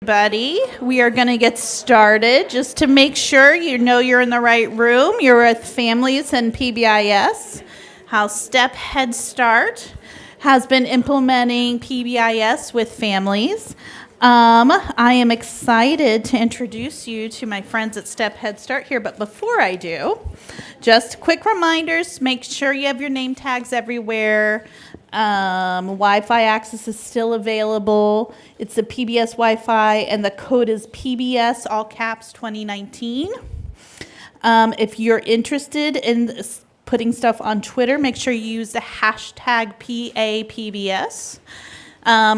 Buddy, we are going to get started. Just to make sure you know you're in the right room, you're with Families and PBIS. How Step Head Start has been implementing PBIS with families. I am excited to introduce you to my friends at Step Head Start here, but before I do, just quick reminders, make sure you have your name tags everywhere. Wi-Fi access is still available. It's the PBS Wi-Fi, and the code is PBS, all caps, 2019. If you're interested in putting stuff on Twitter, make sure you use the hashtag PAPBS.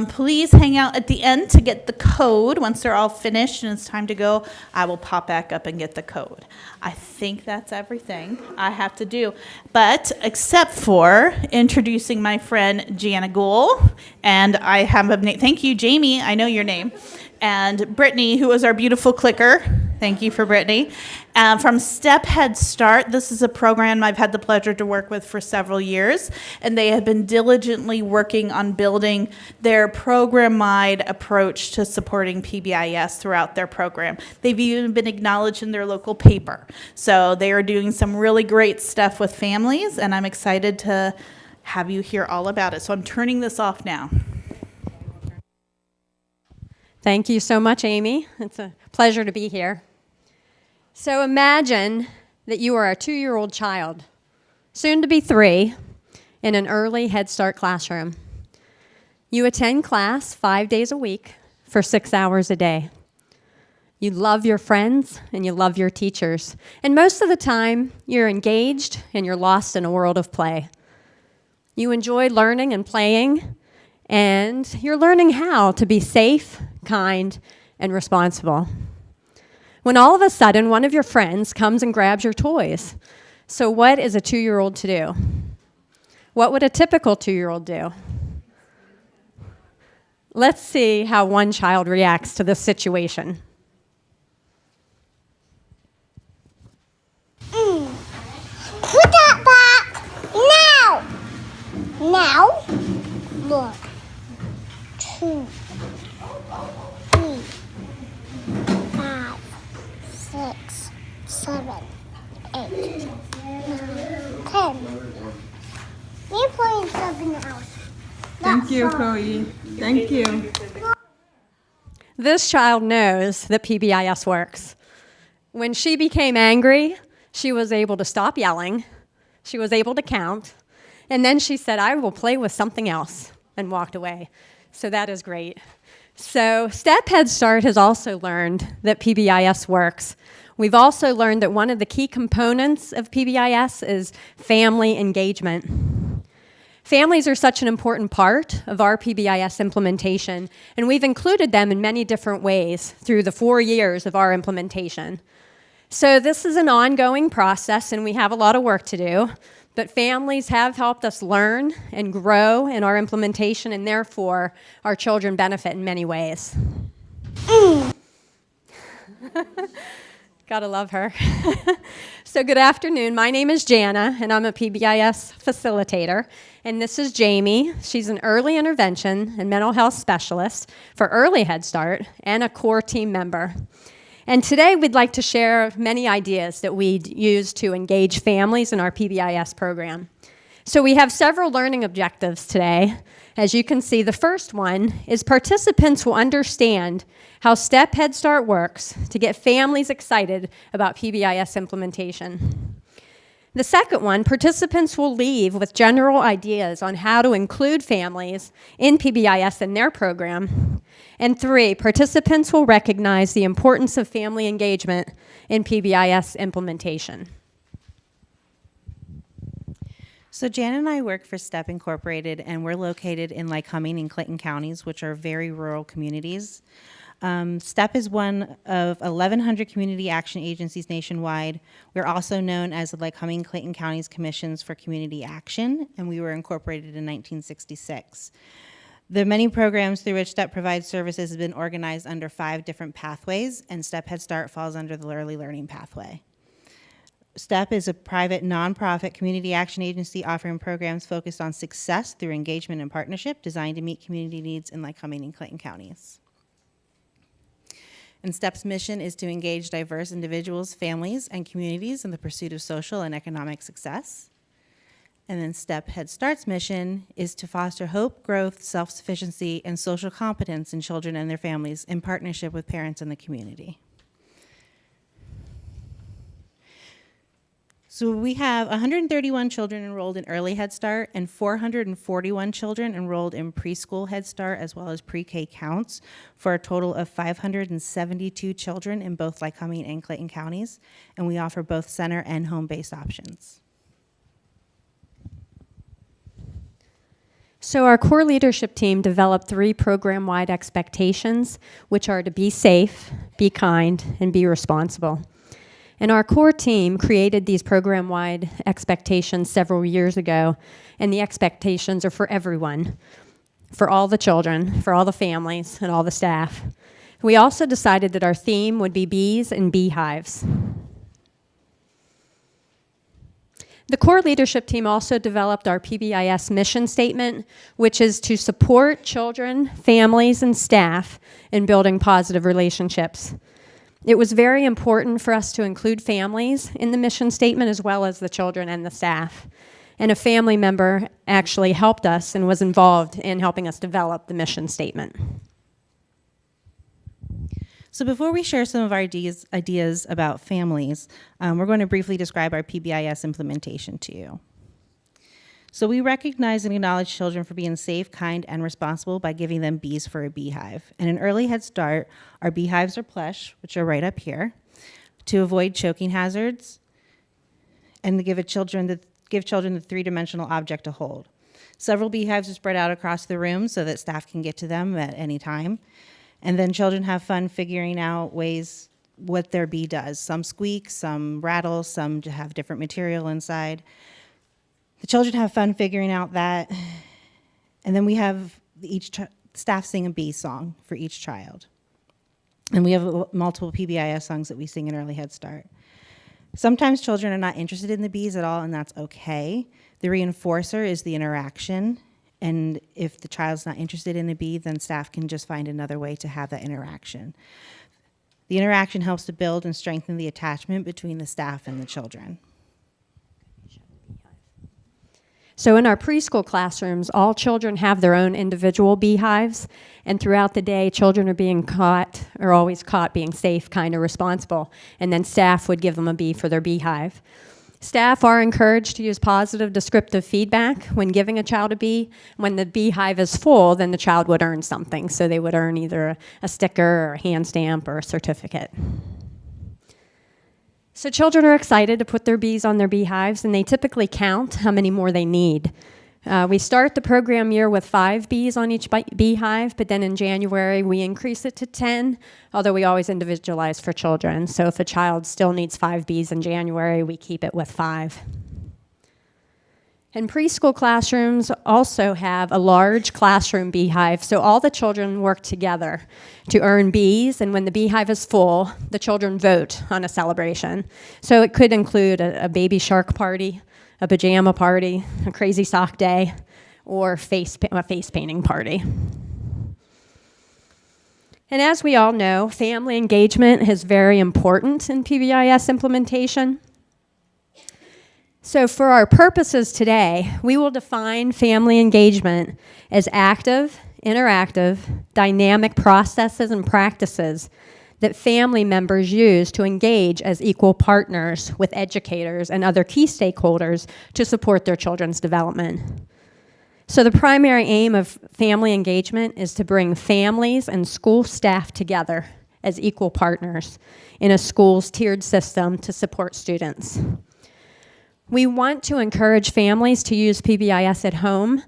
Please hang out at the end to get the code. Once they're all finished and it's time to go, I will pop back up and get the code. I think that's everything I have to do. But except for introducing my friend Jana Gould, and I have a name. Thank you, Jamie. I know your name. And Brittany, who is our beautiful clicker. Thank you for Brittany. From Step Head Start, this is a program I've had the pleasure to work with for several years, and they have been diligently working on building their program-wide approach to supporting PBIS throughout their program. They've even been acknowledged in their local paper. So they are doing some really great stuff with families, and I'm excited to have you hear all about it. So I'm turning this off now. Thank you so much, Amy. It's a pleasure to be here. So imagine that you are a 2-year-old child, soon to be 3, in an early Head Start classroom. You attend class 5 days a week for 6 hours a day. You love your friends and you love your teachers. And most of the time, you're engaged and you're lost in a world of play. You enjoy learning and playing, and you're learning how to be safe, kind, and responsible. When all of a sudden, one of your friends comes and grabs your toys. So what is a 2-year-old to do? What would a typical 2-year-old do? Let's see how one child reacts to this situation. Put that back now! Now, look. 2, 3, 5, 6, 7, 8, 9, 10. You're playing something else. Thank you, Chloe. Thank you. This child knows that PBIS works. When she became angry, she was able to stop yelling, she was able to count, and then she said, I will play with something else, and walked away. So that is great. So Step Head Start has also learned that PBIS works. We've also learned that one of the key components of PBIS is family engagement. Families are such an important part of our PBIS implementation, and we've included them in many different ways through the 4 years of our implementation. So this is an ongoing process, and we have a lot of work to do. But families have helped us learn and grow in our implementation, and therefore, our children benefit in many ways. Gotta love her. So good afternoon. My name is Jana, and I'm a PBIS facilitator. And this is Jamie. She's an early intervention and mental health specialist for Early Head Start and a core team member. And today we'd like to share many ideas that we use to engage families in our PBIS program. So we have several learning objectives today. As you can see, the first one is participants will understand how Step Head Start works to get families excited about PBIS implementation. The second one, participants will leave with general ideas on how to include families in PBIS in their program. And 3, participants will recognize the importance of family engagement in PBIS implementation. So Jan and I work for STEP Incorporated, and we're located in Lycoming and Clinton counties, which are very rural communities. STEP is one of 1,100 community action agencies nationwide. We're also known as the Lycoming Clinton Counties Commissions for Community Action, and we were incorporated in 1966. The many programs through which STEP provides services have been organized under 5 different pathways, and STEP Head Start falls under the early learning pathway. STEP is a private, nonprofit community action agency offering programs focused on success through engagement and partnership designed to meet community needs in Lycoming and Clinton counties. And STEP's mission is to engage diverse individuals, families, and communities in the pursuit of social and economic success. And then STEP Head Start's mission is to foster hope, growth, self-sufficiency, and social competence in children and their families in partnership with parents and the community. So we have 131 children enrolled in early Head Start and 441 children enrolled in preschool Head Start as well as pre-K counts for a total of 572 children in both Lycoming and Clayton counties. And we offer both center and home-based options. So our core leadership team developed 3 program-wide expectations, which are to be safe, be kind, and be responsible. And our core team created these program-wide expectations several years ago, and the expectations are for everyone, for all the children, for all the families, and all the staff. We also decided that our theme would be bees and beehives. The core leadership team also developed our PBIS mission statement, which is to support children, families, and staff in building positive relationships. It was very important for us to include families in the mission statement as well as the children and the staff. And a family member actually helped us and was involved in helping us develop the mission statement. So before we share some of our ideas about families, we're going to briefly describe our PBIS implementation to you. So we recognize and acknowledge children for being safe, kind, and responsible by giving them bees for a beehive. And in early Head Start, our beehives are plush, which are right up here, to avoid choking hazards and to give children the 3-dimensional object to hold. Several beehives are spread out across the room so that staff can get to them at any time. And then children have fun figuring out ways what their bee does. Some squeak, some rattle, some have different material inside. The children have fun figuring out that. And then we have staff sing a bee song for each child. And we have multiple PBIS songs that we sing in early Head Start. Sometimes children are not interested in the bees at all, and that's okay. The reinforcer is the interaction. And if the child's not interested in a bee, then staff can just find another way to have that interaction. The interaction helps to build and strengthen the attachment between the staff and the children. So in our preschool classrooms, all children have their own individual beehives, and throughout the day, children are always caught being safe, kind, and responsible, and then staff would give them a bee for their beehive. Staff are encouraged to use positive descriptive feedback when giving a child a bee. When the beehive is full, then the child would earn something, so they would earn either a sticker or a hand stamp or a certificate. So children are excited to put their bees on their beehives, and they typically count how many more they need. We start the program year with 5 bees on each beehive, but then in January we increase it to 10, although we always individualize for children. So if a child still needs 5 bees in January, we keep it with 5. And preschool classrooms also have a large classroom beehive, so all the children work together to earn bees, and when the beehive is full, the children vote on a celebration. So it could include a baby shark party, a pajama party, a crazy sock day, or a face painting party. And as we all know, family engagement is very important in PBIS implementation. So for our purposes today, we will define family engagement as active, interactive, dynamic processes and practices that family members use to engage as equal partners with educators and other key stakeholders to support their children's development. So the primary aim of family engagement is to bring families and school staff together as equal partners in a school's tiered system to support students. We want to encourage families to use PBIS at home.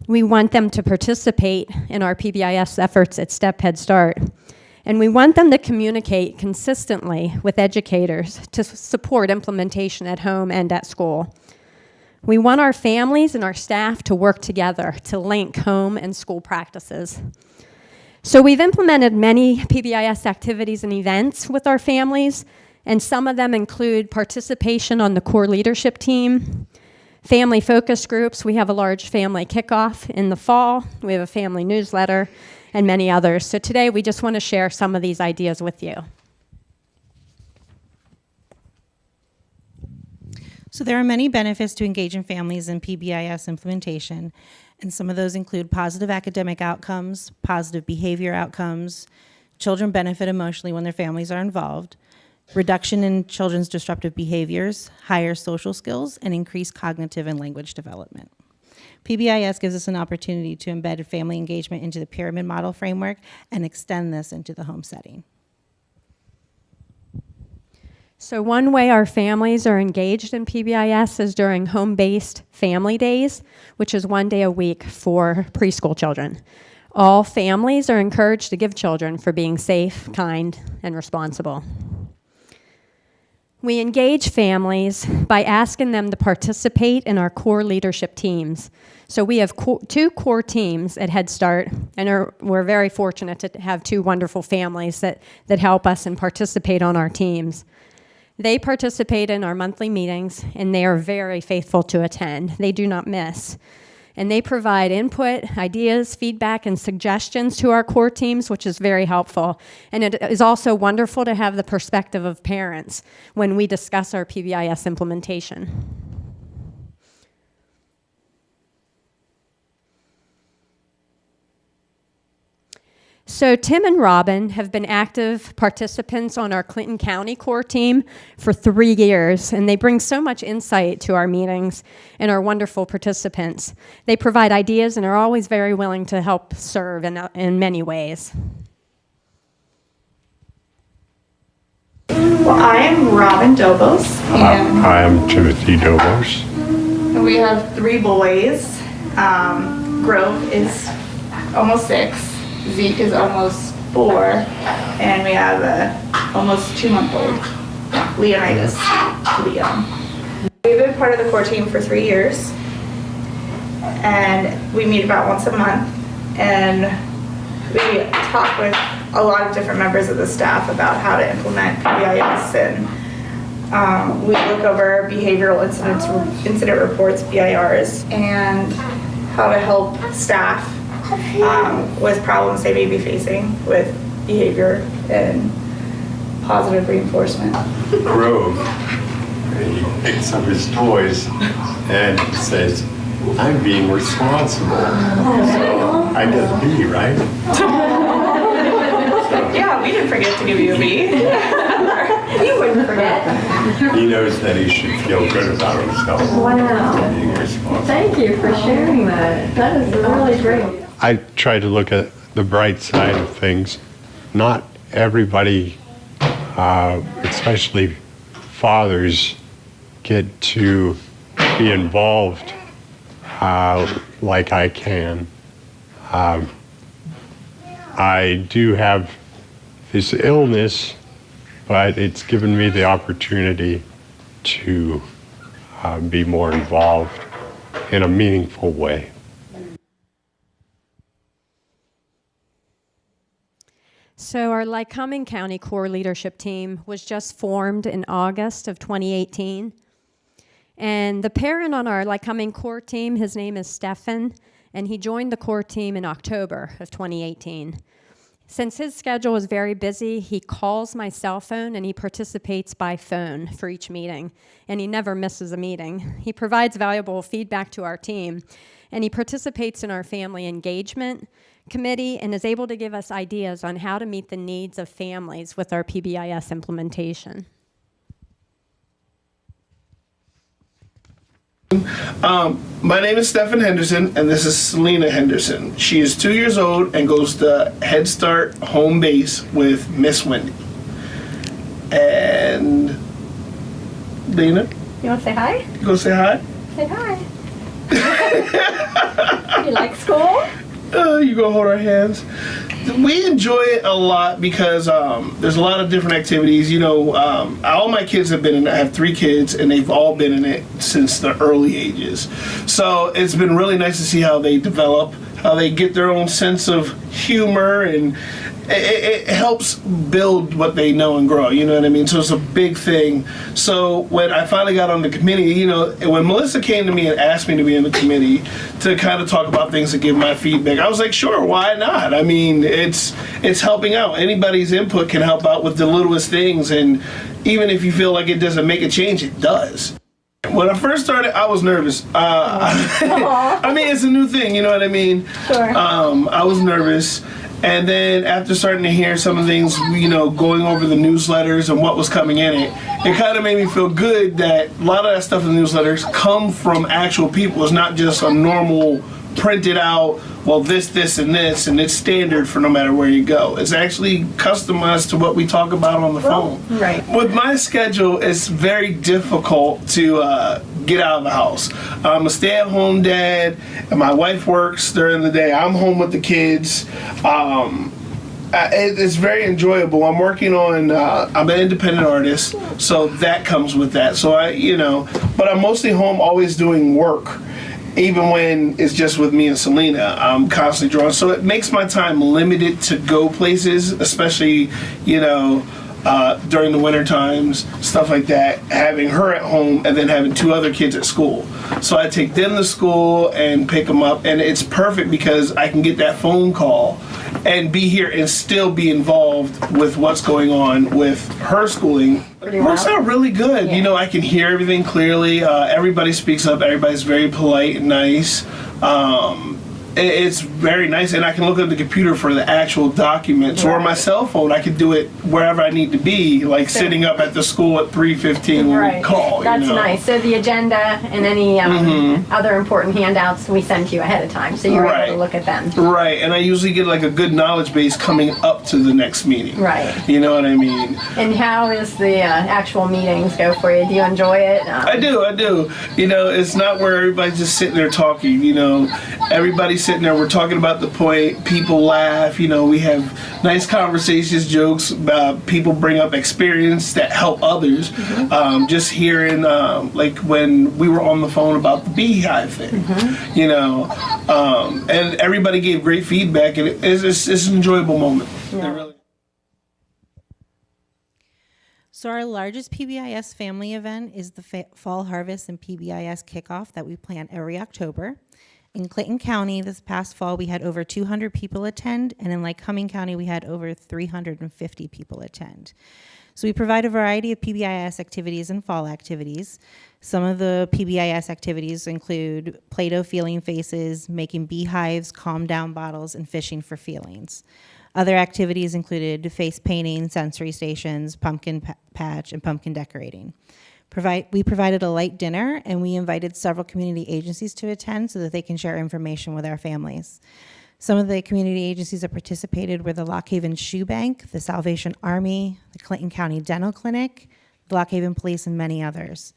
We want them to participate in our PBIS efforts at Step Head Start. And we want them to communicate consistently with educators to support implementation at home and at school. We want our families and our staff to work together to link home and school practices. So we've implemented many PBIS activities and events with our families, and some of them include participation on the core leadership team, family focus groups. We have a large family kickoff in the fall. We have a family newsletter, and many others. So today we just want to share some of these ideas with you. So there are many benefits to engaging families in PBIS implementation, and some of those include positive academic outcomes, positive behavior outcomes, children benefit emotionally when their families are involved, reduction in children's disruptive behaviors, higher social skills, and increased cognitive and language development. PBIS gives us an opportunity to embed family engagement into the pyramid model framework and extend this into the home setting. So one way our families are engaged in PBIS is during home-based family days, which is 1 day a week for preschool children. All families are encouraged to give children for being safe, kind, and responsible. We engage families by asking them to participate in our core leadership teams. So we have two core teams at Head Start, and we're very fortunate to have two wonderful families that help us and participate on our teams. They participate in our monthly meetings, and they are very faithful to attend. They do not miss. And they provide input, ideas, feedback, and suggestions to our core teams, which is very helpful. And it is also wonderful to have the perspective of parents when we discuss our PBIS implementation. So Tim and Robin have been active participants on our Clinton County core team for 3 years, and they bring so much insight to our meetings and are wonderful participants. They provide ideas and are always very willing to help serve in many ways. Well, I am Robin Dobos, and I am Timothy Dobos. we have 3 boys. Grove is almost 6. Zeke is almost 4, and we have a almost 2-month-old, Leonidas Liam. We've been part of the core team for 3 years, and we meet about once a month, and we talk with a lot of different members of the staff about how to implement PBIS, and we look over behavioral incident reports, BIRs, and how to help staff with problems they may be facing with behavior and positive reinforcement. Grove, he picks up his toys and says, "I'm being responsible." So I get a B, right? Yeah, we didn't forget to give you a B. You wouldn't forget. He knows that he should feel good about himself. Wow. Being responsible. Thank you for sharing that. That is really great. I try to look at the bright side of things. Not everybody, especially fathers, get to be involved like I can. I do have this illness, but it's given me the opportunity to be more involved in a meaningful way. So our Lycoming County core leadership team was just formed in August of 2018. And the parent on our Lycoming core team, his name is Stefan, and he joined the core team in October of 2018. Since his schedule is very busy, he calls my cell phone and he participates by phone for each meeting, and he never misses a meeting. He provides valuable feedback to our team, and he participates in our family engagement committee and is able to give us ideas on how to meet the needs of families with our PBIS implementation. My name is Stephen Henderson, and this is Selena Henderson. She is 2 years old and goes to Head Start home base with Miss Wendy. And Lena, You want to say hi? you gonna say hi? Say hi. You like school? You gonna hold our hands? We enjoy it a lot because there's a lot of different activities. You know, all my kids have been in it. I have 3 kids, and they've all been in it since the early ages. So it's been really nice to see how they develop, how they get their own sense of humor, and it helps build what they know and grow. You know what I mean? So it's a big thing. So when I finally got on the committee, you know, when Melissa came to me and asked me to be in the committee to kind of talk about things and give my feedback, I was like, sure, why not? I mean, it's helping out. Anybody's input can help out with the littlest things, and even if you feel like it doesn't make a change, it does. When I first started, I was nervous. I mean, it's a new thing, you know what I mean? Sure. I was nervous. And then after starting to hear some of the things, you know, going over the newsletters and what was coming in it kind of made me feel good that a lot of that stuff in the newsletters come from actual people. It's not just a normal printed out, well, this, and this, and it's standard for no matter where you go. It's actually customized to what we talk about on the phone. Right. With my schedule, it's very difficult to get out of the house. I'm a stay-at-home dad, and my wife works during the day. I'm home with the kids. It's very enjoyable. I'm working on, I'm an independent artist, so that comes with that. So but I'm mostly home always doing work. Even when it's just with me and Selena, I'm constantly drawing. So it makes my time limited to go places, especially, during the winter times, stuff like that, having her at home and then having 2 other kids at school. So I take them to school and pick them up, and it's perfect because I can get that phone call and be here and still be involved with what's going on with her schooling. It works out really good. Yeah. I can hear everything clearly. Everybody speaks up. Everybody's very polite and nice. It's very nice, and I can look at the computer for the actual documents, or my cell phone. I can do it wherever I need to be, like sitting up at the school at 3:15 when we call. That's nice. So the agenda and any other important handouts we send to you ahead of time, so you're able to look at them. Right, and I usually get like a good knowledge base coming up to the next meeting. Right. You know what I mean? And how is the actual meetings go for you? Do you enjoy it? I do. It's not where everybody's just sitting there talking. Everybody's sitting there, we're talking about the point, people laugh, we have nice conversations, jokes, people bring up experience that help others. Just hearing, like when we were on the phone about the beehive thing, and everybody gave great feedback, and it's an enjoyable moment. Yeah. So our largest PBIS family event is the Fall Harvest and PBIS Kickoff that we plan every October. In Clinton County, this past fall, we had over 200 people attend, and in Lycoming County, we had over 350 people attend. So we provide a variety of PBIS activities and fall activities. Some of the PBIS activities include Play-Doh feeling faces, making beehives, calm down bottles, and fishing for feelings. Other activities included face painting, sensory stations, pumpkin patch, and pumpkin decorating. We provided a light dinner, and we invited several community agencies to attend so that they can share information with our families. Some of the community agencies that participated were the Lock Haven Shoe Bank, the Salvation Army, the Clinton County Dental Clinic, the Lock Haven Police, and many others.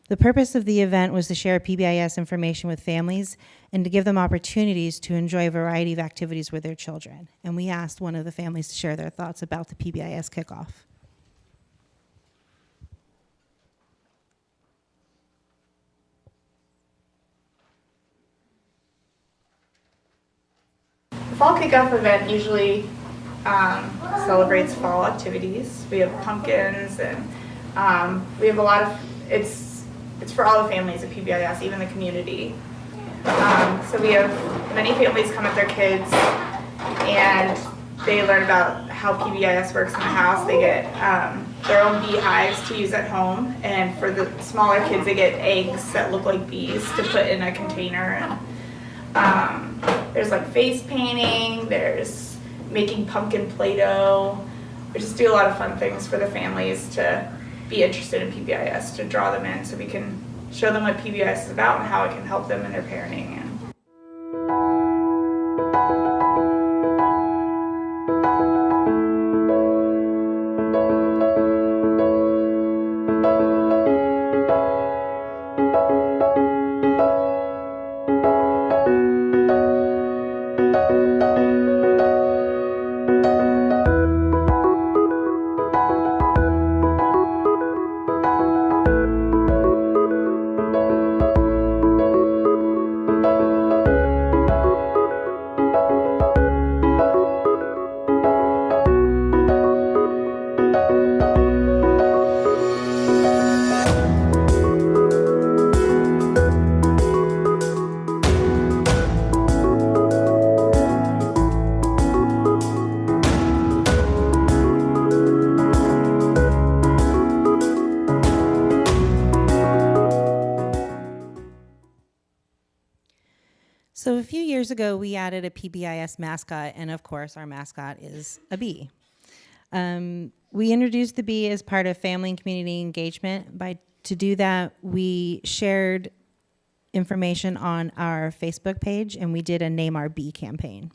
The purpose of the event was to share PBIS information with families and to give them opportunities to enjoy a variety of activities with their children. And we asked one of the families to share their thoughts about the PBIS kickoff. The Fall Kickoff event usually celebrates fall activities. We have pumpkins, and we have a lot of, it's for all the families at PBIS, even the community. So we have many families come with their kids, and they learn about how PBIS works in the house. They get their own beehives to use at home, and for the smaller kids, they get eggs that look like bees to put in a container. And there's like face painting, there's making pumpkin Play-Doh. We just do a lot of fun things for the families to be interested in PBIS, to draw them in so we can show them what PBIS is about and how it can help them in their parenting. years ago, we added a PBIS mascot, and of course, our mascot is a bee. We introduced the bee as part of family and community engagement. To do that, we shared information on our Facebook page, and we did a Name Our Bee campaign.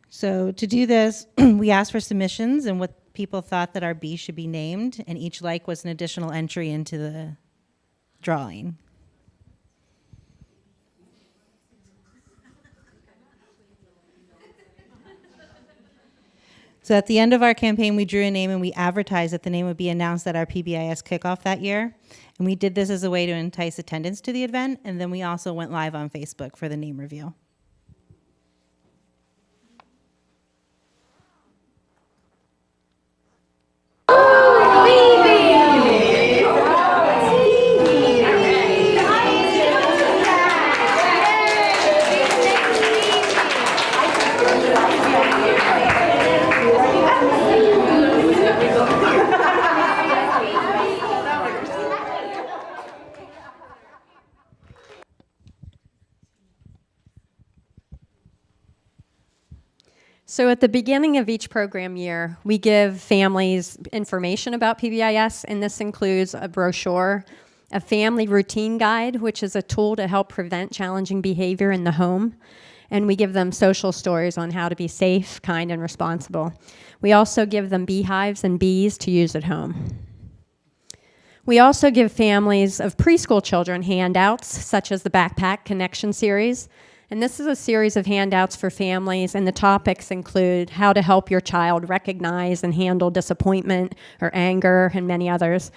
So to do this, we asked for submissions and what people thought that our bee should be named, and each like was an additional entry into the drawing. So at the end of our campaign, we drew a name and we advertised that the name would be announced at our PBIS kickoff that year. And we did this as a way to entice attendance to the event, and then we also went live on Facebook for the name reveal. So at the beginning of each program year, we give families information about PBIS, and this includes a brochure, a family routine guide, which is a tool to help prevent challenging behavior in the home, and we give them social stories on how to be safe, kind, and responsible. We also give them beehives and bees to use at home. We also give families of preschool children handouts, such as the Backpack Connection series. And this is a series of handouts for families, and the topics include how to help your child recognize and handle disappointment or anger, and many others.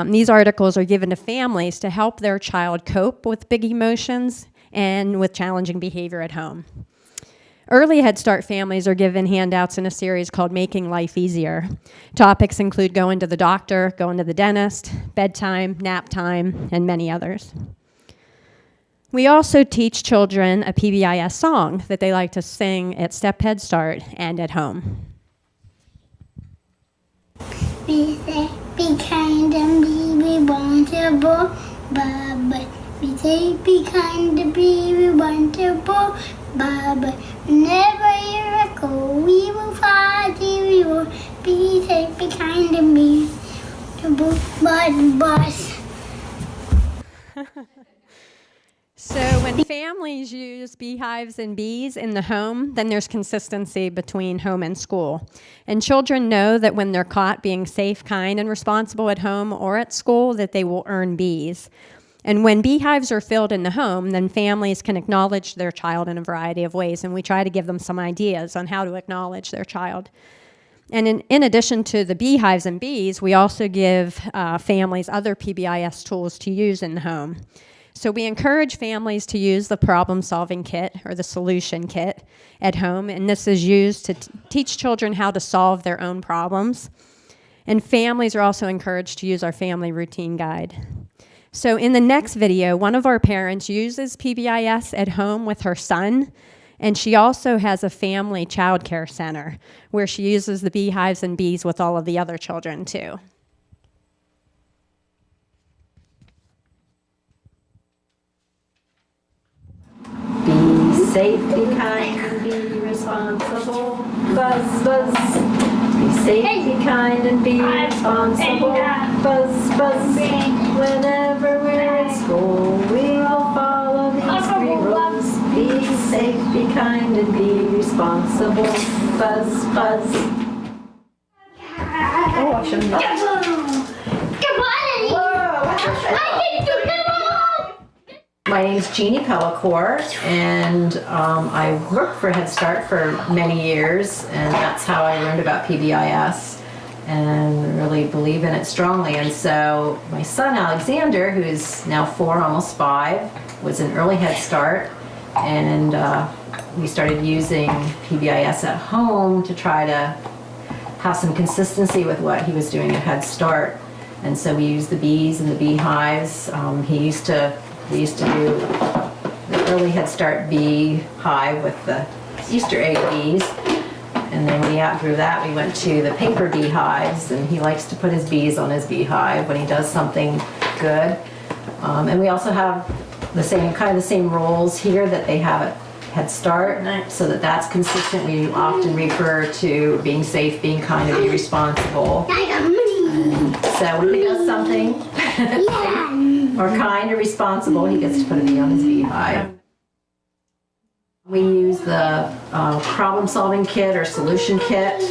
These articles are given to families to help their child cope with big emotions and with challenging behavior at home. Early Head Start families are given handouts in a series called Making Life Easier. Topics include going to the doctor, going to the dentist, bedtime, nap time, and many others. We also teach children a PBIS song that they like to sing at Step Head Start and at home. Be safe, be kind, and be responsible. Baba. Be safe, be kind, and be responsible. Baba. Whenever you go, we will find you. We will be safe, be kind, and be responsible. Boss. So when families use beehives and bees in the home, then there's consistency between home and school. And children know that when they're caught being safe, kind, and responsible at home or at school, that they will earn bees. And when beehives are filled in the home, then families can acknowledge their child in a variety of ways, and we try to give them some ideas on how to acknowledge their child. And in addition to the beehives and bees, we also give families other PBIS tools to use in the home. So we encourage families to use the problem-solving kit or the solution kit at home, and this is used to teach children how to solve their own problems. And families are also encouraged to use our family routine guide. So in the next video, one of our parents uses PBIS at home with her son, and she also has a family child care center where she uses the beehives and bees with all of the other children too. Be safe, be kind, be responsible. Buzz, buzz. Be safe, be kind, and be responsible. Buzz, buzz. Whenever we're at school, we will follow these 3 rules. Be safe, be kind, and be responsible. Buzz, buzz. Oh, I shouldn't have. My name's Jeannie Pellicore, and I worked for Head Start for many years, and that's how I learned about PBIS and really believe in it strongly. And so my son Alexander, who's now 4, almost 5, was in early Head Start, and we started using PBIS at home to try to have some consistency with what he was doing at Head Start. And so we used the bees and the beehives. We used to do the early Head Start bee hive with the Easter egg bees. And then when we outgrew that, we went to the paper beehives, and he likes to put his bees on his beehive when he does something good. And we also have the same roles here that they have at Head Start, so that's consistent. We often refer to being safe, being kind, and being responsible. So when he does something or kind or responsible, he gets to put a V on his beehive. We use the problem-solving kit or solution kit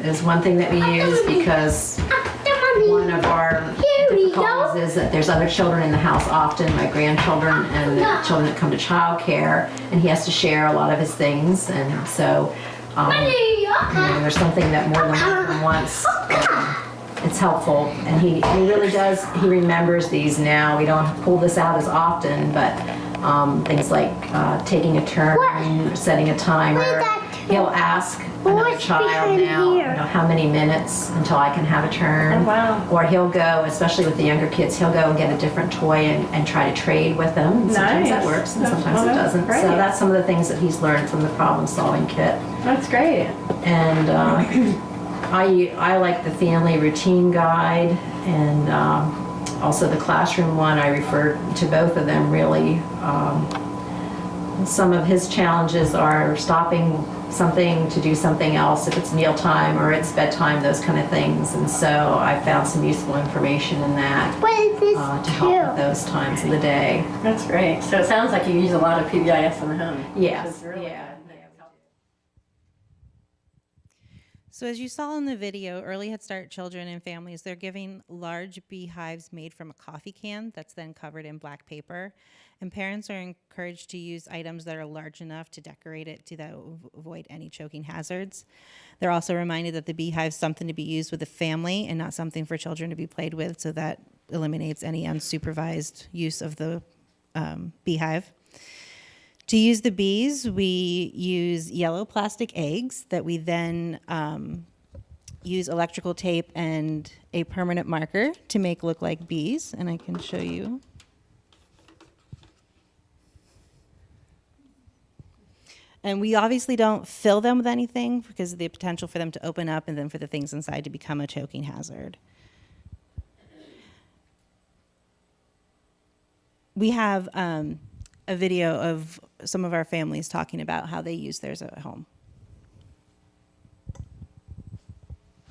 is one thing that we use, because one of our difficulties is that there's other children in the house often, my grandchildren and the children that come to child care, and he has to share a lot of his things, and so there's something that more than once it's helpful, and he really does, he remembers these now. We don't pull this out as often, but things like taking a turn, setting a timer. He'll ask another child now, how many minutes until I can have a turn. Oh, wow. Or he'll go, especially with the younger kids, he'll go and get a different toy and try to trade with them. And sometimes that works and sometimes it doesn't. Great. So that's some of the things that he's learned from the problem-solving kit. That's great. And I like the family routine guide, and also the classroom one. I refer to both of them really. Some of his challenges are stopping something to do something else, if it's mealtime or it's bedtime, those kind of things. And so I found some useful information in that to help with those times of the day. That's great. So it sounds like you use a lot of PBIS in the home. Yes. Really Yeah. So as you saw in the video, Early Head Start children and families, they're giving large beehives made from a coffee can that's then covered in black paper. And parents are encouraged to use items that are large enough to decorate it to avoid any choking hazards. They're also reminded that the beehive is something to be used with the family and not something for children to be played with, so that eliminates any unsupervised use of the beehive. To use the bees, we use yellow plastic eggs that we then use electrical tape and a permanent marker to make look like bees, and I can show you. And we obviously don't fill them with anything because of the potential for them to open up and then for the things inside to become a choking hazard. We have a video of some of our families talking about how they use theirs at home.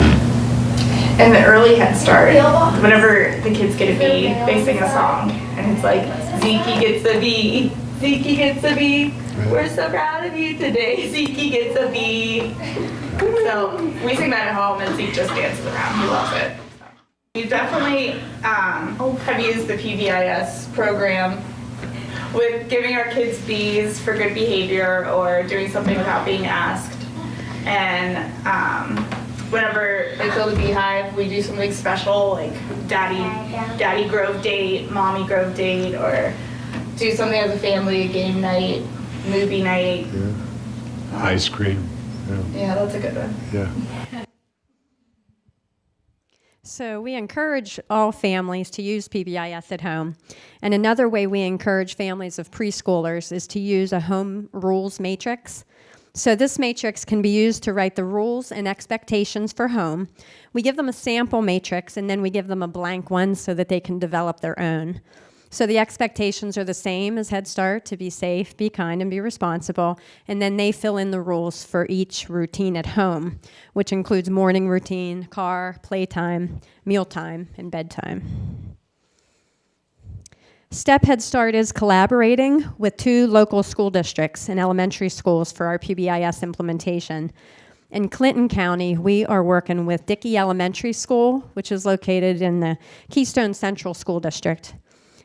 In the early Head Start, whenever the kids get a bee, they sing a song, and it's like, Zeke gets a bee, Zeke gets a bee, we're so proud of you today, Zeke gets a bee. So we sing that at home, and Zeke just dances around. He loves it. We definitely have used the PBIS program with giving our kids bees for good behavior or doing something without being asked. And whenever they fill the beehive, we do something special like daddy grove date, mommy grove date, or do something as a family, game night, movie night. Yeah. Ice cream. Yeah, that's a good one. Yeah. So we encourage all families to use PBIS at home. And another way we encourage families of preschoolers is to use a home rules matrix. So this matrix can be used to write the rules and expectations for home. We give them a sample matrix, and then we give them a blank one so that they can develop their own. So the expectations are the same as Head Start: to be safe, be kind, and be responsible. And then they fill in the rules for each routine at home, which includes morning routine, car, playtime, mealtime, and bedtime. STEP Head Start is collaborating with 2 local school districts and elementary schools for our PBIS implementation. In Clinton County, we are working with Dickey Elementary School, which is located in the Keystone Central School District.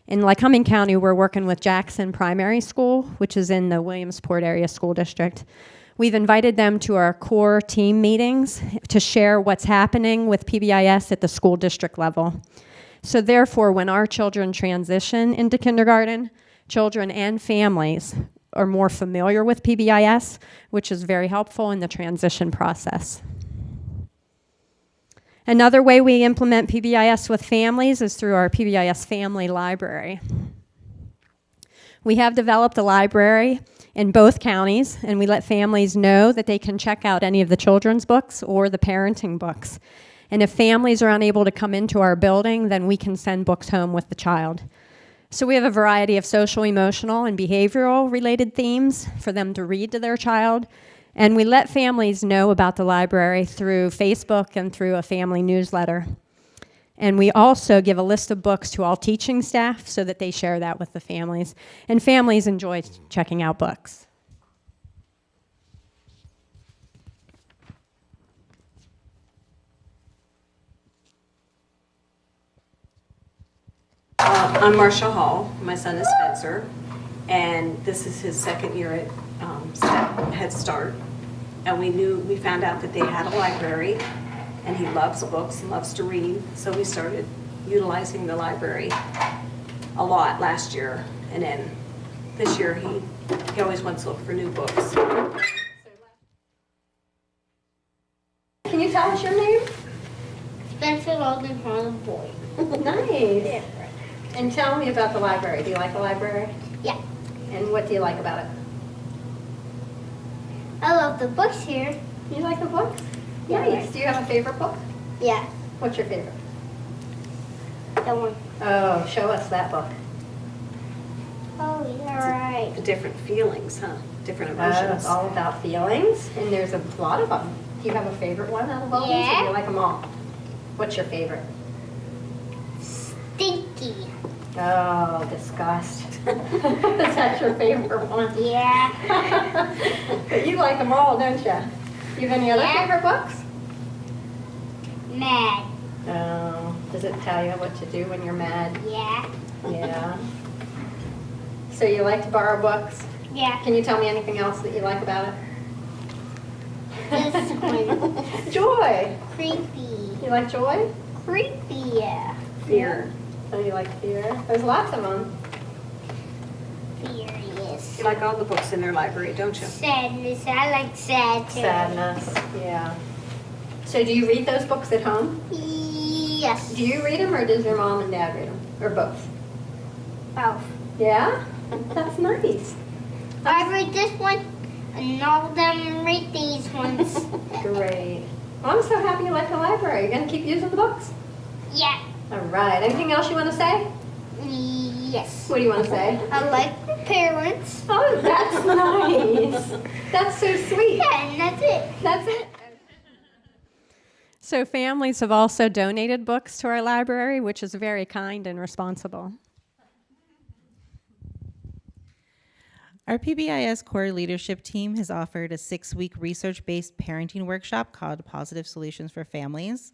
In Lycoming County, we're working with Jackson Primary School, which is in the Williamsport Area School District. We've invited them to our core team meetings to share what's happening with PBIS at the school district level. So therefore, when our children transition into kindergarten, children and families are more familiar with PBIS, which is very helpful in the transition process. Another way we implement PBIS with families is through our PBIS Family Library. We have developed a library in both counties, and we let families know that they can check out any of the children's books or the parenting books. And if families are unable to come into our building, then we can send books home with the child. So we have a variety of social, emotional, and behavioral related themes for them to read to their child. And we let families know about the library through Facebook and through a family newsletter. And we also give a list of books to all teaching staff so that they share that with the families. And families enjoy checking out books. I'm Marcia Hall. My son is Spencer, and this is his second year at Head Start. And we found out that they had a library, and he loves books and loves to read. So we started utilizing the library a lot last year, and then this year he always wants to look for new books. Can you tell us your name? Spencer Logan Harlan Boy. Nice. And tell me about the library. Do you like the library? Yeah. And what do you like about it? I love the books here. You like the books? Yeah. Nice. Do you have a favorite book? Yeah. What's your favorite? That one. Oh, show us that book. Oh, yeah, right. The different feelings, huh? Different It's emotions. all about feelings, and there's a lot of them. Do you have a favorite one out of all these, or do Yeah. you like them all? What's your favorite? Stinky. Oh, disgust. Is that your favorite one? Yeah. But you like them all, don't you? Do you have any other Yeah. favorite books? Mad. Oh, does it tell you what to do when you're mad? Yeah. Yeah. So you like to borrow books? Yeah. Can you tell me anything else that you like about it? This one. Joy. Creepy. You like joy? Creepy, yeah. Fear. So you like fear? There's lots of them. Furious. You like all the books in their library, don't you? Sadness. I like sad too. Sadness. Yeah. So do you read those books at home? Yes. Do you read them, or does your mom and dad read them? Or both? Both. Yeah? That's nice. I read this one, and all of them read these ones. Great. Well, I'm so happy you like the library. You're going to keep using the books? Yeah. All right. Anything else you want to say? Yes. What do you want to say? I like the parents. Oh, that's nice. That's so sweet. Yeah, and that's it. That's it. So families have also donated books to our library, which is very kind and responsible. Our PBIS core leadership team has offered a 6-week research-based parenting workshop called Positive Solutions for Families.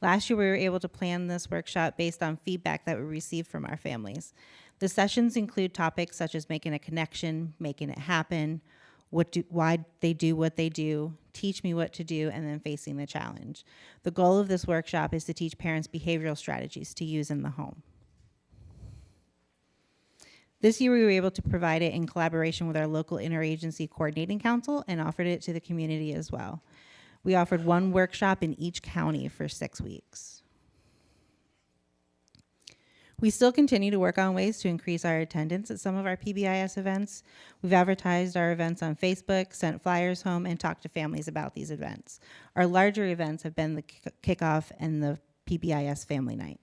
Last year, we were able to plan this workshop based on feedback that we received from our families. The sessions include topics such as making a connection, making it happen, why they do what they do, teach me what to do, and then facing the challenge. The goal of this workshop is to teach parents behavioral strategies to use in the home. This year, we were able to provide it in collaboration with our local interagency coordinating council and offered it to the community as well. We offered one workshop in each county for 6 weeks. We still continue to work on ways to increase our attendance at some of our PBIS events. We've advertised our events on Facebook, sent flyers home, and talked to families about these events. Our larger events have been the kickoff and the PBIS Family Night.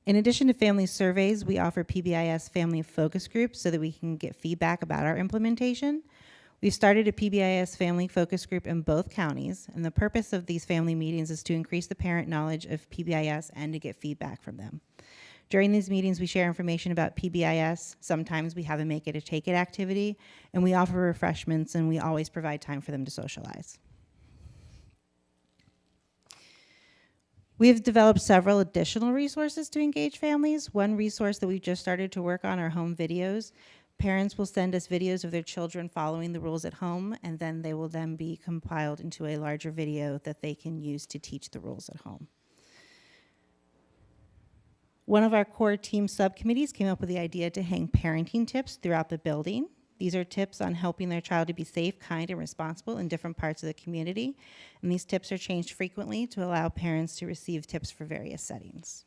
In addition to family surveys, we offer PBIS family focus groups so that we can get feedback about our implementation. We've started a PBIS family focus group in both counties, and the purpose of these family meetings is to increase the parent knowledge of PBIS and to get feedback from them. During these meetings, we share information about PBIS. Sometimes we have a make it or take it activity, and we offer refreshments, and we always provide time for them to socialize. We have developed several additional resources to engage families. One resource that we've just started to work on are home videos. Parents will send us videos of their children following the rules at home, and then they will then be compiled into a larger video that they can use to teach the rules at home. One of our core team subcommittees came up with the idea to hang parenting tips throughout the building. These are tips on helping their child to be safe, kind, and responsible in different parts of the community. And these tips are changed frequently to allow parents to receive tips for various settings.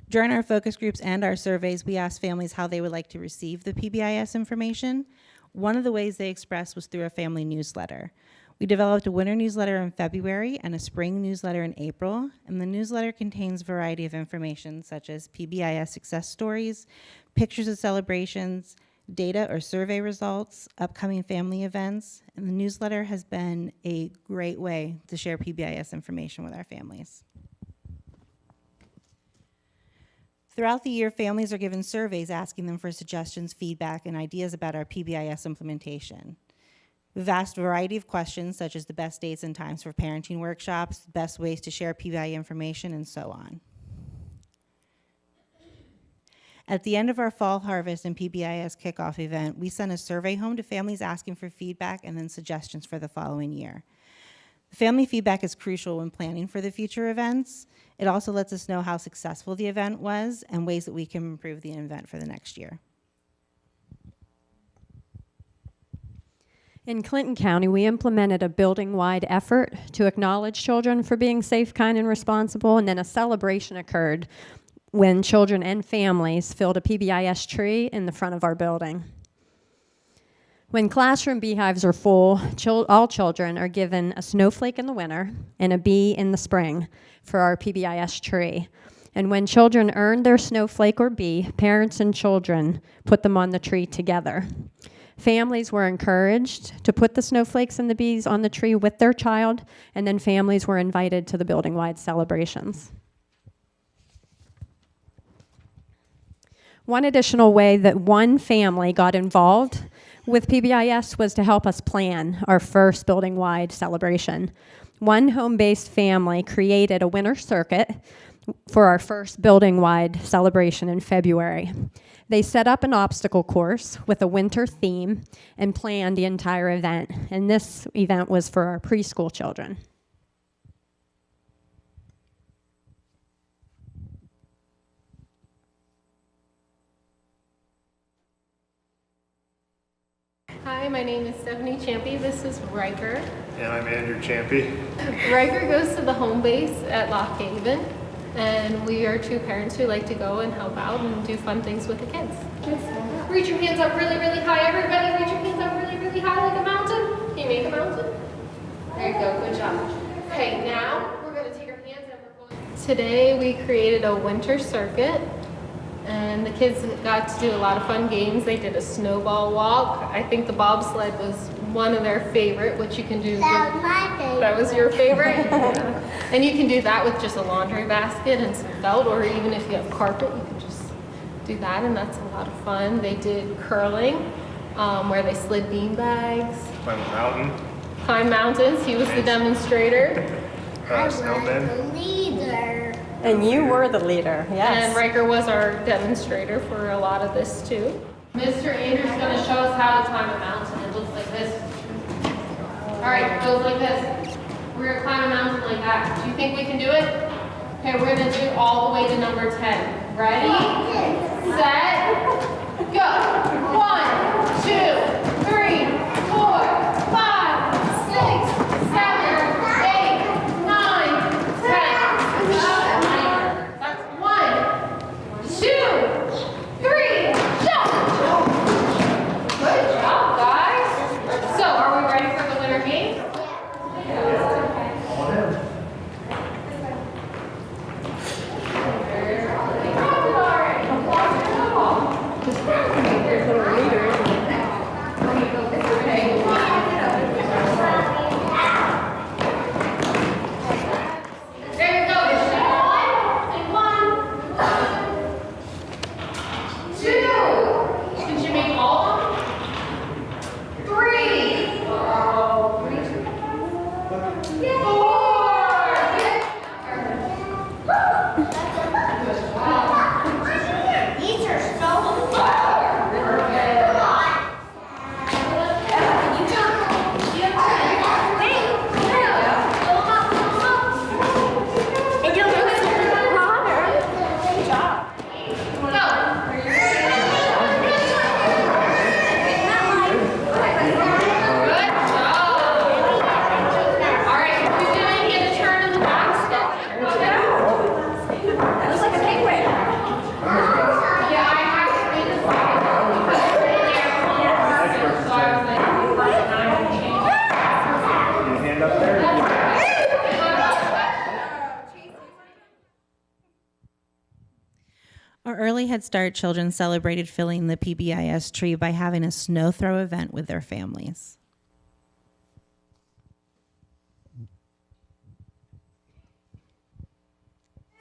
During our focus groups and our surveys, we asked families how they would like to receive the PBIS information. One of the ways they expressed was through a family newsletter. We developed a winter newsletter in February and a spring newsletter in April, and the newsletter contains a variety of information such as PBIS success stories, pictures of celebrations, data or survey results, upcoming family events, and the newsletter has been a great way to share PBIS information with our families. Throughout the year, families are given surveys asking them for suggestions, feedback, and ideas about our PBIS implementation. We've asked a variety of questions, such as the best dates and times for parenting workshops, the best ways to share PBIS information, and so on. At the end of our fall harvest and PBIS kickoff event, we sent a survey home to families asking for feedback and then suggestions for the following year. Family feedback is crucial when planning for the future events. It also lets us know how successful the event was and ways that we can improve the event for the next year. In Clinton County, we implemented a building-wide effort to acknowledge children for being safe, kind, and responsible, and then a celebration occurred when children and families filled a PBIS tree in the front of our building. When classroom beehives are full, all children are given a snowflake in the winter and a bee in the spring for our PBIS tree. And when children earn their snowflake or bee, parents and children put them on the tree together. Families were encouraged to put the snowflakes and the bees on the tree with their child, and then families were invited to the building-wide celebrations. One additional way that one family got involved with PBIS was to help us plan our first building-wide celebration. One home-based family created a winter circuit for our first building-wide celebration in February. They set up an obstacle course with a winter theme and planned the entire event. And this event was for our preschool children. Hi, my name is Stephanie Champy. This is Riker. And I'm Andrew Champy. Riker goes to the home base at Lock Haven, and we are two parents who like to go and help out and do fun things with the kids. Reach your hands up really, really high. Everybody reach your hands up really, really high like a mountain. Can you make a mountain? There you go. Good job. Okay, now we're going to take our hands and we're going. Today we created a winter circuit. And the kids got to do a lot of fun games. They did a snowball walk. I think the bobsled was one of their favorite, which you can do. That was my favorite. That was your favorite? And you can do that with just a laundry basket and some felt, or even if you have carpet, you can just do that, and that's a lot of fun. They did curling, where they slid bean bags. Climb a mountain. Climb mountains. He was the demonstrator. Snowman. The leader. And you were the leader, yes. And Riker was our demonstrator for a lot of this too. Mr. Andrew's going to show us how to climb a mountain. It looks like this. All right, it goes like this. We're going to climb a mountain like that. Do you think we can do it? Okay, we're going to do it all the way to number 10. Ready? Set, go. 1, 2, 3, 4, 5, 6, 7, 8, 9, 10. That's 1, 2, 3, jump! Good job, guys. So, are we ready for the winter game? Early Head Start children celebrated filling the PBIS tree by having a snow throw event with their families.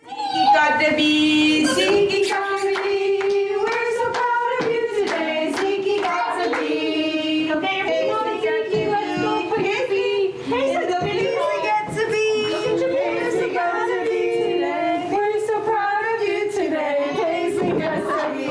Ziggy got to be, Ziggy got to be. We're so proud of you today. Ziggy got to be. Okay, everybody, Ziggy, let's go for Ziggy. Hey, Ziggy got to be. Ziggy got to be today. We're so proud of you today. Hey, Ziggy got to be.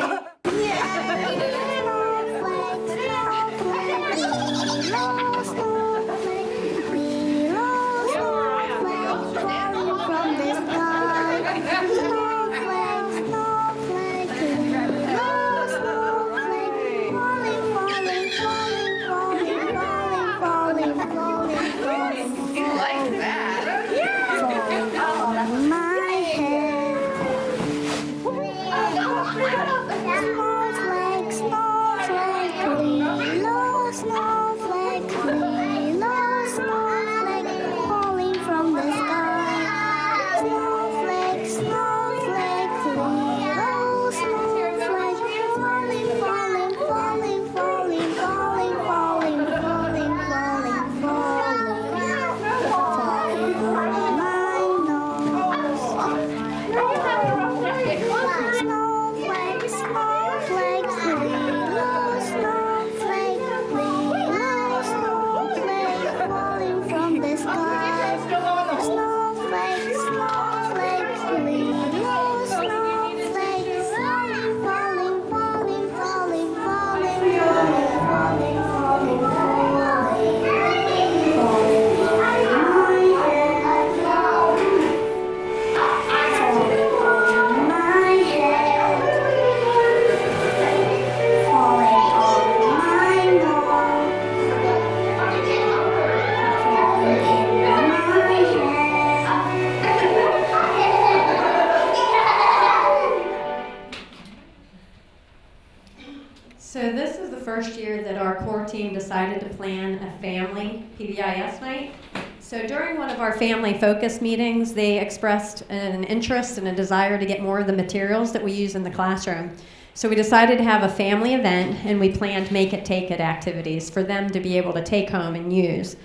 So this is the first year that our core team decided to plan a family PBIS night. So during one of our family focus meetings, they expressed an interest and a desire to get more of the materials that we use in the classroom. So we decided to have a family event, and we planned Make It, Take It activities for them to be able to take home and use.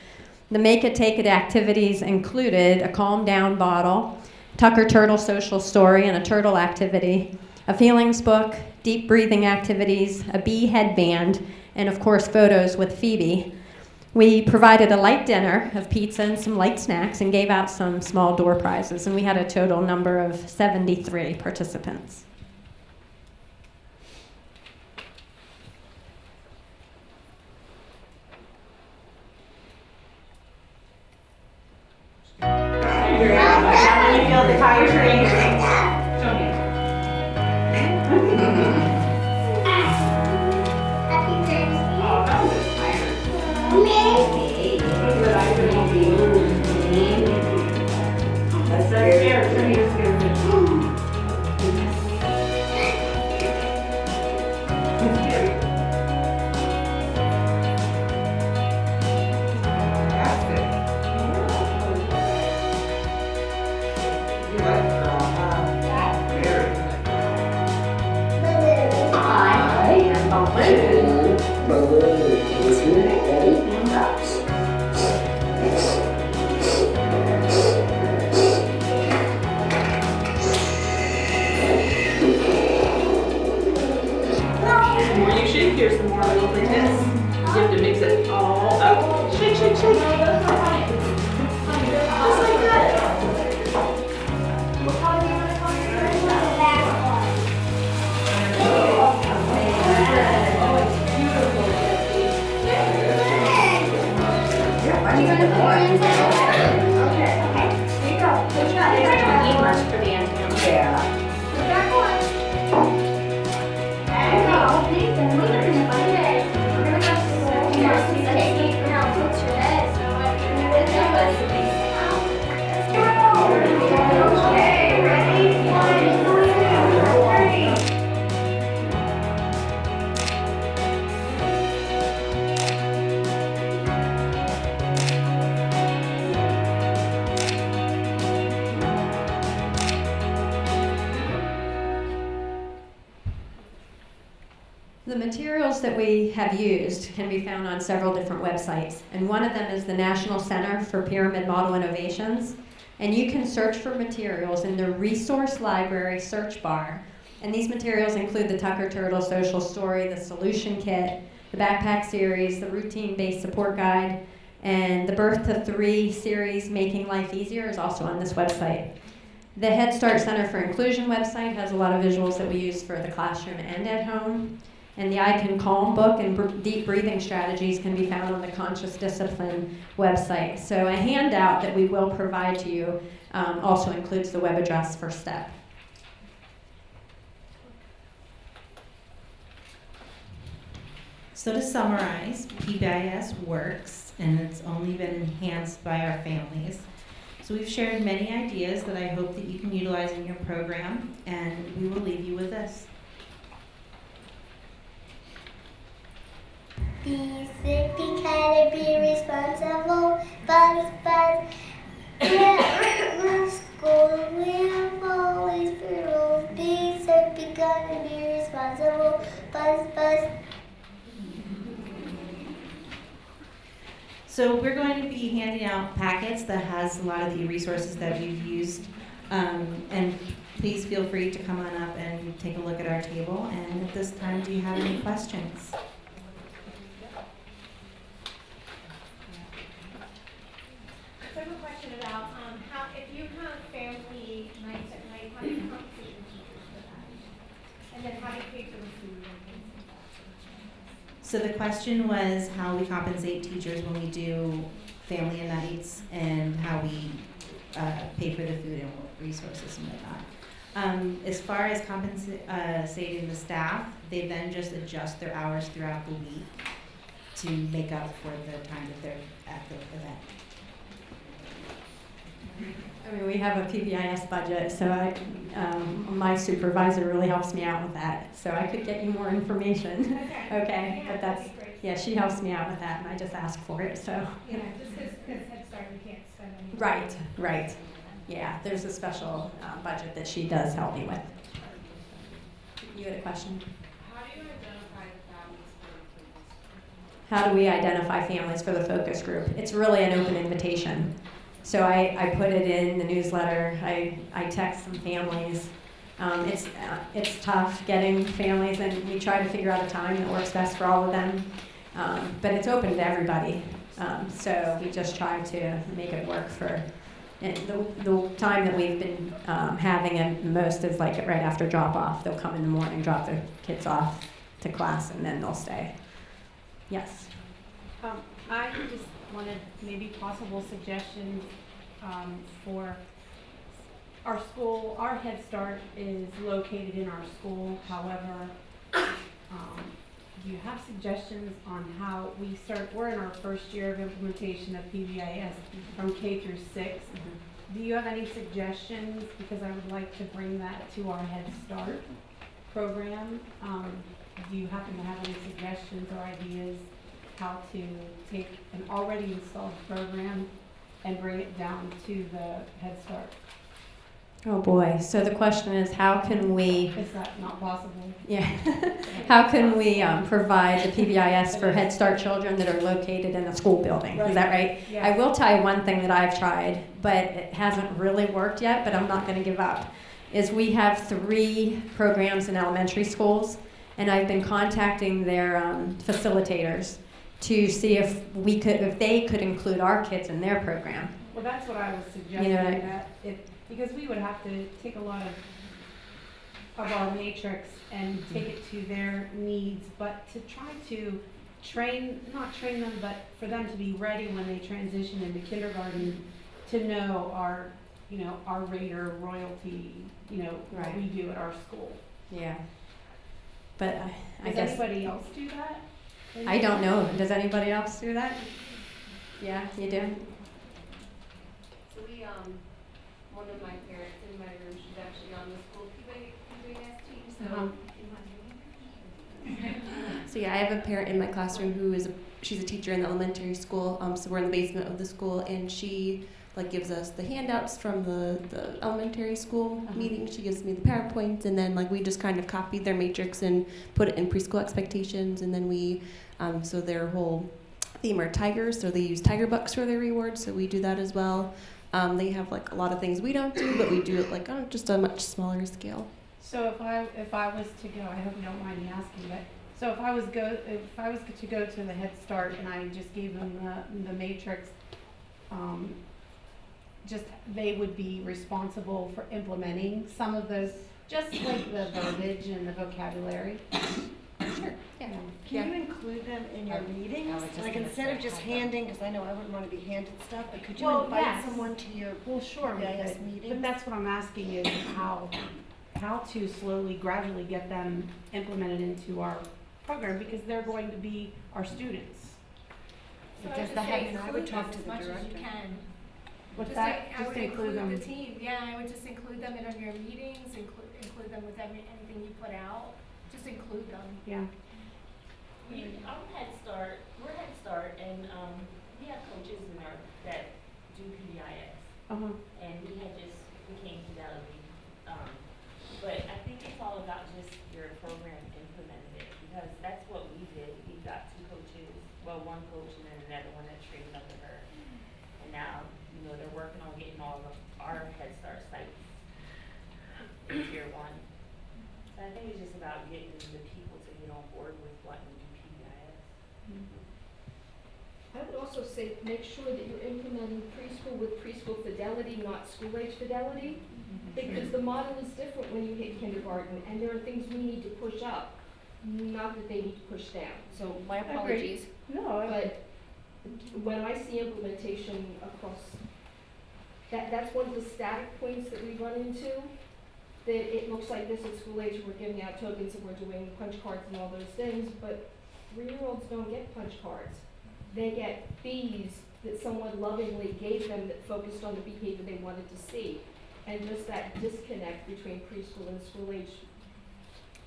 The Make It, Take It activities included a calm down bottle, Tucker Turtle social story and a turtle activity, a feelings book, deep breathing activities, a bee headband, and of course photos with Phoebe. We provided a light dinner of pizza and some light snacks and gave out some small door prizes, and we had a total number of 73 participants. How do you feel the tire train? Show me. The more you shake, here's the more it goes like this. You have to mix it all up. Shake, shake, shake. Just like that. The materials that we have used can be found on several different websites, and one of them is the National Center for Pyramid Model Innovations. And you can search for materials in the Resource Library search bar. And these materials include the Tucker Turtle Social Story, the Solution Kit, the Backpack Series, the Routine-Based Support Guide, and the Birth to 3 series, Making Life Easier, is also on this website. The Head Start Center for Inclusion website has a lot of visuals that we use for the classroom and at home. And the I Can Calm book and deep breathing strategies can be found on the Conscious Discipline website. So a handout that we will provide to you also includes the web address for STEP. So to summarize, PBIS works, and it's only been enhanced by our families. So we've shared many ideas that I hope that you can utilize in your program, and we will leave you with this. Be sick, be kind, and be responsible. Buzz. School, we have always been rules. Be sick, be kind, and be responsible. Buzz. So we're going to be handing out packets that has a lot of the resources that we've used. And please feel free to come on up and take a look at our table. And at this time, do you have any questions? So I have a question about how, if you have family nights at night, how do you compensate your teachers for that? And then how do you pay for the food and things like that? So the question was how we compensate teachers when we do family nights and how we pay for the food and resources and whatnot. As far as compensating the staff, they then just adjust their hours throughout the week to make up for the time that they're at the event. I mean, we have a PBIS budget, so my supervisor really helps me out with that. So I could get you more information. Okay, but that's, yeah, she helps me out with that, and I just ask for it, so. Yeah, just because Head Start, you can't spend any. Right. Yeah, there's a special budget that she does help me with. You had a question? How do you identify families for the focus group? How do we identify families for the focus group? It's really an open invitation. So I put it in the newsletter. I text some families. It's tough getting families, and we try to figure out a time that works best for all of them. But it's open to everybody. So we just try to make it work for. And the time that we've been having it most is like right after drop off. They'll come in the morning, drop their kids off to class, and then they'll stay. Yes. I just wanted maybe possible suggestions for our school. Our Head Start is located in our school. However, do you have suggestions on how we start? We're in our first year of implementation of PBIS from K through 6. Do you have any suggestions? Because I would like to bring that to our Head Start program. Do you happen to have any suggestions or ideas how to take an already installed program and bring it down to the Head Start? Oh boy. So the question is, how can we? Is that not possible? Yeah. How can we provide the PBIS for Head Start children that are located in a school building? Is that right? Yes. I will tell you one thing that I've tried, but it hasn't really worked yet, but I'm not going to give up, is we have 3 programs in elementary schools, and I've been contacting their facilitators to see if they could include our kids in their program. Well, that's what I was suggesting. You know, that because we would have to take a lot of our matrix and take it to their needs, but to try to not train them, but for them to be ready when they transition into kindergarten to know our rate or royalty, what we do at our school. Yeah. But I Does guess. anybody else do that? I don't know. Does anybody else do that? Yeah, you do? So one of my parents in my room, she's actually on the school PBIS team, so. So yeah, I have a parent in my classroom who she's a teacher in the elementary school, so we're in the basement of the school, and she like gives us the handouts from the elementary school meeting. She gives me the PowerPoints, and then like we just kind of copied their matrix and put it in preschool expectations, and then we, so their whole theme are tigers, so they use tiger bucks for their rewards, so we do that as well. They have like a lot of things we don't do, but we do it like on just a much smaller scale. So if I was to go, I hope you don't mind me asking, but so if I was to go to the Head Start and I just gave them the matrix, just they would be responsible for implementing some of those, just like the verbiage and the vocabulary. Sure. Yeah. Can you include them in your meetings? Like instead of just handing, because I know I wouldn't want to be handed stuff, but could you invite someone to your PBIS meeting? But that's what I'm asking is how to slowly, gradually get them implemented into our program, because they're going to be our students. So does the head, I would talk to the director. As you can. What's Just that? like I would Just include them. the team. Yeah, I would just include them in your meetings, include them with anything you put out. Just include them. Yeah. I'm Head Start. We're Head Start, and we have coaches that do PBIS. And we came to Fidelity. But I think it's all about just your program implemented it, because that's what we did. We got 2 coaches, well, 1 coach and then another one that trained under her. And now, they're working on getting all of our Head Start sites in Tier 1. So I think it's just about getting the people to get on board with wanting to do PBIS. I would also say make sure that you're implementing preschool with preschool fidelity, not school age fidelity, because the model is different when you hit kindergarten, and there are things we need to push up, not that they need to push down. So my apologies. No, but when I see implementation across, that's one of the static points that we run into. That it looks like this at school age, we're giving out tokens and we're doing punch cards and all those things, but 3-year-olds don't get punch cards. They get Bs that someone lovingly gave them that focused on the behavior they wanted to see. And just that disconnect between preschool and school age.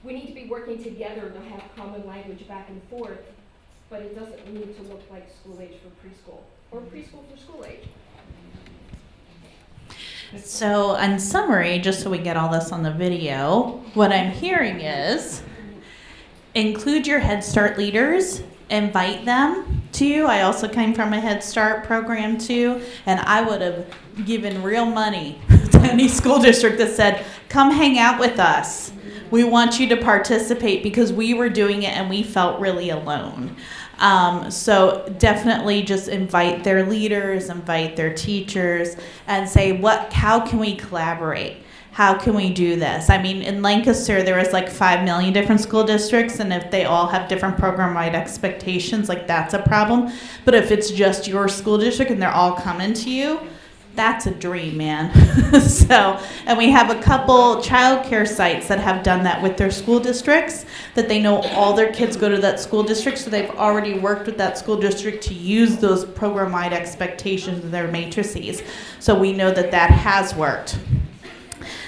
We need to be working together to have common language back and forth, but it doesn't need to look like school age for preschool or preschool for school age. So, in summary, just so we get all this on the video, what I'm hearing is include your Head Start leaders, invite them to you. I also came from a Head Start program too, and I would have given real money to any school district that said, come hang out with us. We want you to participate, because we were doing it and we felt really alone. So definitely just invite their leaders, invite their teachers, and say, how can we collaborate? How can we do this? I mean, in Lancaster, there was like 5 million different school districts, and if they all have different program-wide expectations, like that's a problem. But if it's just your school district and they're all coming to you, that's a dream, man. And we have a couple childcare sites that have done that with their school districts, that they know all their kids go to that school district, so they've already worked with that school district to use those program-wide expectations in their matrices. So we know that that has worked.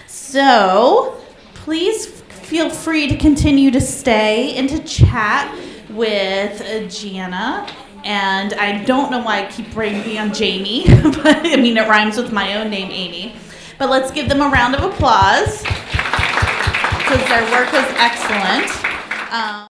So please feel free to continue to stay and to chat with Jana. And I don't know why I keep bringing on Jamie, but I mean, it rhymes with my own name, Amy. But let's give them a round of applause, because their work was excellent.